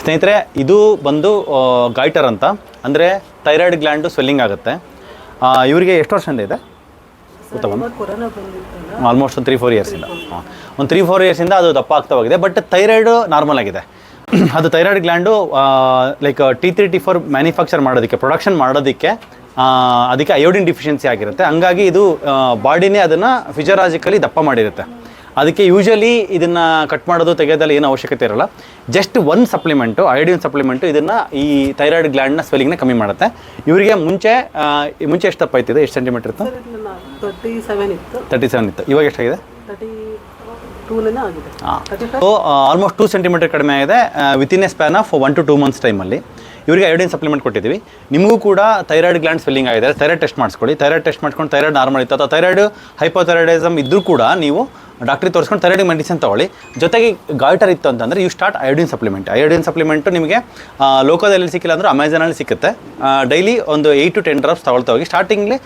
ಸ್ನೇಹಿತರೆ, ಇದು ಬಂದು ಗಾಯ್ಟರ್ ಅಂತ, ಅಂದರೆ ಥೈರಾಯ್ಡ್ ಗ್ಲ್ಯಾಂಡು ಸ್ವೆಲ್ಲಿಂಗ್ ಆಗುತ್ತೆ. ಇವರಿಗೆ ಎಷ್ಟು ವರ್ಷದಿಂದ ಇದೆ ಗೊತ್ತಾ? ಆಲ್ಮೋಸ್ಟ್ ಒಂದು 3-4 ಇಯರ್ಸಿಂದ. ಒಂದು 3-4 ಇಯರ್ಸಿಂದ ಅದು ದಪ್ಪ ಆಗ್ತಾ ಹೋಗಿದೆ. ಬಟ್ ಥೈರಾಯ್ಡು ನಾರ್ಮಲ್ ಆಗಿದೆ. ಅದು thyroid gland like T3 T4 manufacture ಮಾಡೋದಕ್ಕೆ, ಪ್ರೊಡಕ್ಷನ್ ಮಾಡೋದಕ್ಕೆ ಅದಕ್ಕೆ ಅಯೋಡಿನ್ ಡಿಫಿಷಿಯನ್ಸಿ ಆಗಿರುತ್ತೆ. ಹಂಗಾಗಿ ಇದು ಬಾಡಿನೇ ಅದನ್ನು ಫಿಸಿಯೋಲಾಜಿಕಲಿ ದಪ್ಪ ಮಾಡಿರುತ್ತೆ. ಅದಕ್ಕೆ ಯೂಶಲಿ ಇದನ್ನು ಕಟ್ ಮಾಡೋದು ತೆಗೆಯೋದಲ್ಲಿ ಏನು ಅವಶ್ಯಕತೆ ಇರೋಲ್ಲ. ಜಸ್ಟ್ ಒಂದು ಸಪ್ಲಿಮೆಂಟು, ಅಯೋಡಿನ್ ಸಪ್ಲಿಮೆಂಟು ಇದನ್ನು ಈ ಥೈರಾಯ್ಡ್ ಗ್ಲ್ಯಾಂಡ್ನ ಸ್ವೆಲ್ಲಿಂಗ್ನ ಕಮ್ಮಿ ಮಾಡುತ್ತೆ. ಇವರಿಗೆ ಮುಂಚೆ ಎಷ್ಟು ದಪ್ಪ ಇತ್ತು? ಎಷ್ಟು ಸೆಂಟಿಮೀಟರ್ ಇತ್ತು? 37 ಇತ್ತು. ಇವಾಗ ಎಷ್ಟಾಗಿದೆ? ಆಲ್ಮೋಸ್ಟ್ 2 ಸೆಂಟಿಮೀಟರ್ ಕಡಿಮೆ ಆಗಿದೆ within A span of 1 to 2 months ಟೈಮಲ್ಲಿ. ಇವರಿಗೆ ಅಯೋಡಿನ್ ಸಪ್ಲಿಮೆಂಟ್ ಕೊಟ್ಟಿದ್ದೀವಿ. ನಿಮಗೂ ಕೂಡ ಥೈರಾಯ್ಡ್ ಗ್ಲ್ಯಾಂಡ್ ಸ್ವೆಲ್ಲಿಂಗ್ ಆಗಿದೆ, ಥೈರಾಯ್ಡ್ ಟೆಸ್ಟ್ ಮಾಡಿಸ್ಕೊಳ್ಳಿ. ಥೈರಾಯ್ಡ್ ಟೆಸ್ಟ್ ಮಾಡ್ಕೊಂಡು ಥೈರಾಯ್ಡ್ ನಾರ್ಮಲ್ ಇತ್ತು ಅಥವಾ ಥೈರಾಯ್ಡ್ ಹೈಪೋಥೈರಾಯ್ಡಿಸಮ್ ಇದ್ದರೂ ಕೂಡ ನೀವು ಡಾಕ್ಟ್ರಿಗೆ ತೋರಿಸ್ಕೊಂಡು ಥೈರಾಯ್ಡ್ ಮೆಡಿಸಿನ್ ತೊಗೊಳ್ಳಿ. ಜೊತೆಗೆ ಗಾಯ್ಟರ್ ಇತ್ತು ಅಂತಂದರೆ you start iodine supplement. Iodine supplement ನಿಮಗೆ ಲೋಕದಲ್ಲಿ ಸಿಕ್ಕಿಲ್ಲ ಅಂದರೆ ಅಮೆಝಾನಲ್ಲಿ ಸಿಗುತ್ತೆ. ಡೈಲಿ ಒಂದು 8 to 10 ಡ್ರಾಪ್ಸ್ ತೊಗೊಳ್ತಾ ಹೋಗಿ. ಸ್ಟಾರ್ಟಿಂಗ್ಲಿ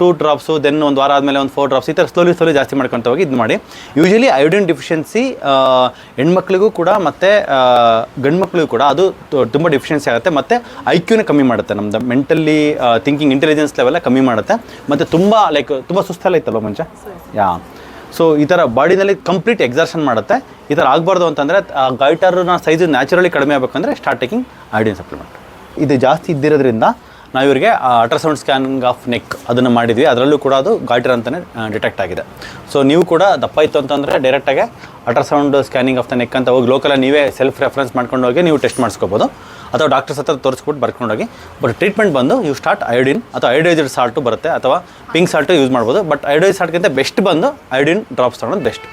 2 ಡ್ರಾಪ್ಸು, ದೆನ್ ಒಂದು ವಾರ ಆದಮೇಲೆ ಒಂದು 4 ಡ್ರಾಪ್ಸ್, ಈ ಥರ ಸ್ಲೋಲಿ ಜಾಸ್ತಿ ಮಾಡ್ಕೊತ ಹೋಗಿ ಇದು ಮಾಡಿ. ಯೂಶಲಿ ಅಯೋಡಿನ್ ಡಿಫಿಷಿಯನ್ಸಿ ಹೆಣ್ಮಕ್ಳಿಗೂ ಕೂಡ ಮತ್ತು ಗಂಡು ಮಕ್ಳಿಗೂ ಕೂಡ ಅದು ತುಂಬ ಡಿಫಿಷಿಯನ್ಸಿ ಆಗುತ್ತೆ. ಮತ್ತು IQನ ಕಮ್ಮಿ ಮಾಡುತ್ತೆ, ನಮ್ಮದು ಮೆಂಟಲಿ ಥಿಂಕಿಂಗ್ ಇಂಟೆಲಿಜೆನ್ಸ್ ಲೆವೆಲ್ಲ ಕಮ್ಮಿ ಮಾಡುತ್ತೆ. ಮತ್ತು ತುಂಬ ಸುಸ್ತೆಲ್ಲ ಇತ್ತಲ್ವ ಮುಂಚೆ. ಸೊ ಈ ಥರ ಬಾಡಿನಲ್ಲಿ ಕಂಪ್ಲೀಟ್ ಎಕ್ಸರ್ಷನ್ ಮಾಡುತ್ತೆ. ಈ ಥರ ಆಗಬಾರ್ದು ಅಂತಂದರೆ ಗಾಯ್ಟರ್ನ ಸೈಜು ನ್ಯಾಚುರಲಿ ಕಡಿಮೆ ಆಗಬೇಕಂದ್ರೆ ಸ್ಟಾರ್ಟ್ ಟೇಕಿಂಗ್ ಅಯೋಡಿನ್ ಸಪ್ಲಿಮೆಂಟ್. ಇದು ಜಾಸ್ತಿ ಇದ್ದಿರೋದ್ರಿಂದ ನಾವು ಇವರಿಗೆ ಅಲ್ಟ್ರಾಸೌಂಡ್ ಸ್ಕ್ಯಾನಿಂಗ್ ಆಫ್ ನೆಕ್ ಅದನ್ನು ಮಾಡಿದ್ವಿ. ಅದರಲ್ಲೂ ಕೂಡ ಅದು ಗಾಯ್ಟರ್ ಅಂತಲೇ ಡಿಟೆಕ್ಟ್ ಆಗಿದೆ. ಸೊ ನೀವು ಕೂಡ ದಪ್ಪ ಇತ್ತು ಅಂತಂದರೆ ಡೈರೆಕ್ಟಾಗಿ ultrasound scanning of the neck ಅಂತ ಹೋಗಿ ಲೋಕಲಲ್ಲಿ ನೀವೇ ಸೆಲ್ಫ್ ರೆಫರೆನ್ಸ್ ಮಾಡ್ಕೊಂಡು ಹೋಗಿ ನೀವು ಟೆಸ್ಟ್ ಮಾಡಿಸ್ಕೋಬೋದು, ಅಥವಾ ಡಾಕ್ಟರ್ಸ್ ಹತ್ರ ತೋರಿಸ್ಬಿಟ್ಟು ಬರ್ಕೊಂಡೋಗಿ. ಬಟ್ ಟ್ರೀಟ್ಮೆಂಟ್ ಬಂದು ಯು ಸ್ಟಾರ್ಟ್ ಅಯೋಡಿನ್ ಅಥವಾ ಅಯೋಡೈಸ್ಡ್ ಸಾಲ್ಟು ಬರುತ್ತೆ, ಅಥವಾ ಪಿಂಕ್ ಸಾಲ್ಟು ಯೂಸ್ ಮಾಡ್ಬೋದು. ಬಟ್ ಅಯೋಡೈಸ್ಡ್ ಸಾಲ್ಟ್ಗಿಂತ ಬೆಸ್ಟ್ ಬಂದು ಅಯೋಡಿನ್ ಡ್ರಾಪ್ಸ್ ತೊಗೊಳೋದು ಬೆಸ್ಟ್.